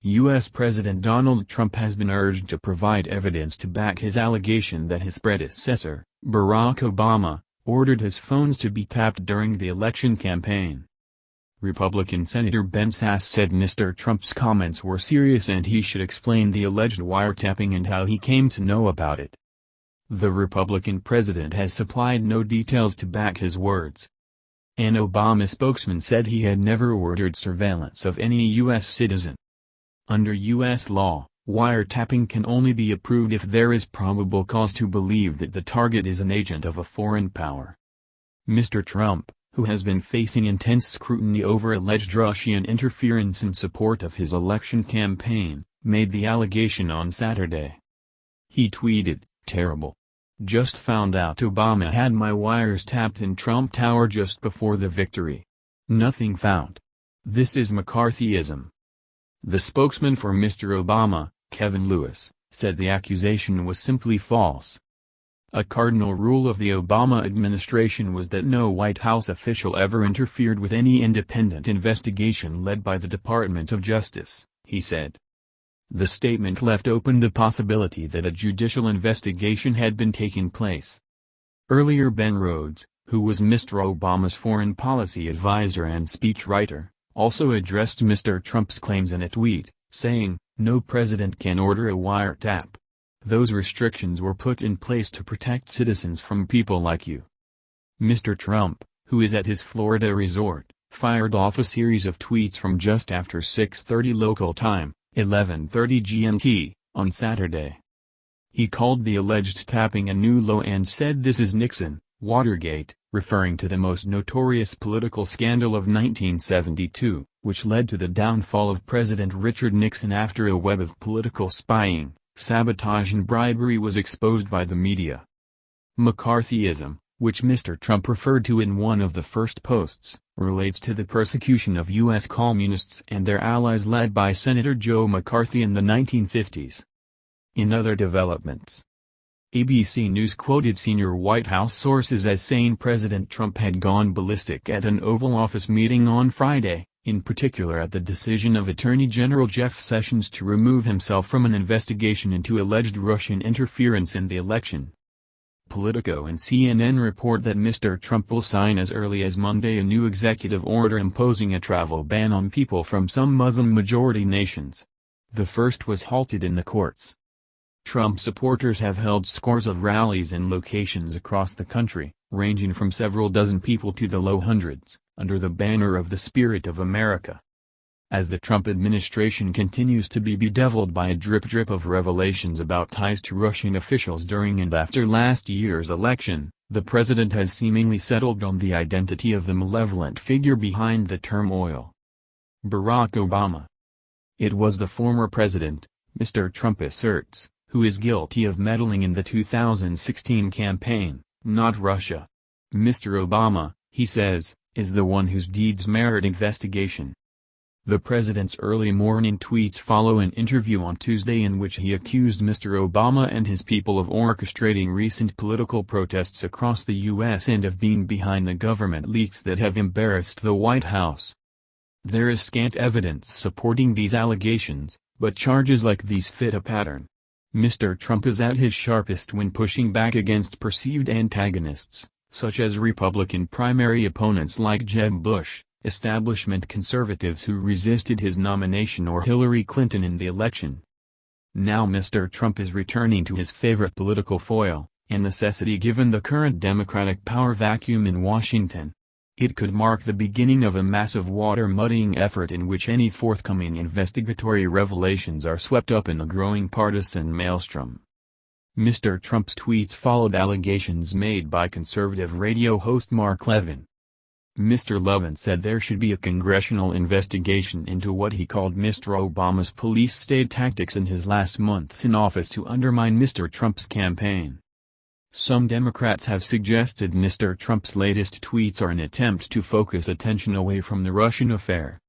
U.S. President Donald Trump has been urged to provide evidence to back his allegation that his predecessor, Barack Obama, ordered his phones to be tapped during the election campaign. Republican Senator Ben Sasse said Mr. Trump's comments were serious and he should explain the alleged wiretapping and how he came to know about it. The Republican president has supplied no details to back his words. An Obama spokesman said he had never ordered surveillance of any U.S. citizen. Under U.S. law, wiretapping can only be approved if there is probable cause to believe that the target is an agent of a foreign power. Mr. Trump, who has been facing intense scrutiny over alleged Russian interference in support of his election campaign, made the allegation on Saturday. He tweeted, "Terrible. Just found out Obama had my wires tapped in Trump Tower just before the victory. Nothing found. This is McCarthyism." The spokesman for Mr. Obama, Kevin Lewis, said the accusation was simply false. A cardinal rule of the Obama administration was that no White House official ever interfered with any independent investigation led by the Department of Justice, he said. The statement left open the possibility that a judicial investigation had been taking place. Earlier Ben Rhodes, who was Mr. Obama's foreign policy advisor and speechwriter, also addressed Mr. Trump's claims in a tweet, saying, "No president can order a wiretap. Those restrictions were put in place to protect citizens from people like you." Mr. Trump, who is at his Florida resort, fired off a series of tweets from just after 6:30 local time, 11:30 GMT, on Saturday. He called the alleged tapping a new low and said this is Nixon, Watergate, referring to the most notorious political scandal of 1972, which led to the downfall of President Richard Nixon after a web of political spying, sabotage and bribery was exposed by the media. McCarthyism, which Mr. Trump referred to in one of the first posts, relates to the persecution of U.S. communists and their allies led by Senator Joe McCarthy in the 1950s. In other developments, ABC News quoted senior White House sources as saying President Trump had gone ballistic at an Oval Office meeting on Friday, in particular at the decision of Attorney General Jeff Sessions to remove himself from an investigation into alleged Russian interference in the election. Politico and CNN report that Mr. Trump will sign as early as Monday a new executive order imposing a travel ban on people from some Muslim-majority nations. The first was halted in the courts. Trump supporters have held scores of rallies in locations across the country, ranging from several dozen people to the low hundreds, under the banner of the Spirit of America. As the Trump administration continues to be bedeviled by a drip of revelations about ties to Russian officials during and after last year's election, the president has seemingly settled on the identity of the malevolent figure behind the turmoil: Barack Obama. It was the former president, Mr. Trump asserts, who is guilty of meddling in the 2016 campaign, not Russia. Mr. Obama, he says, is the one whose deeds merit investigation. The president's early morning tweets follow an interview on Tuesday in which he accused Mr. Obama and his people of orchestrating recent political protests across the U.S. and of being behind the government leaks that have embarrassed the White House. There is scant evidence supporting these allegations, but charges like these fit a pattern. Mr. Trump is at his sharpest when pushing back against perceived antagonists, such as Republican primary opponents like Jeb Bush, establishment conservatives who resisted his nomination or Hillary Clinton in the election. Now Mr. Trump is returning to his favorite political foil, a necessity given the current Democratic power vacuum in Washington. It could mark the beginning of a massive water-muddying effort in which any forthcoming investigatory revelations are swept up in a growing partisan maelstrom. Mr. Trump's tweets followed allegations made by conservative radio host Mark Levin. Mr. Levin said there should be a congressional investigation into what he called Mr. Obama's police state tactics in his last months in office to undermine Mr. Trump's campaign. Some Democrats have suggested Mr. Trump's latest tweets are an attempt to focus attention away from the Russian affair.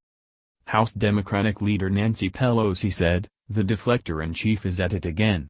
House Democratic leader Nancy Pelosi said, "The deflector-in-chief is at it again.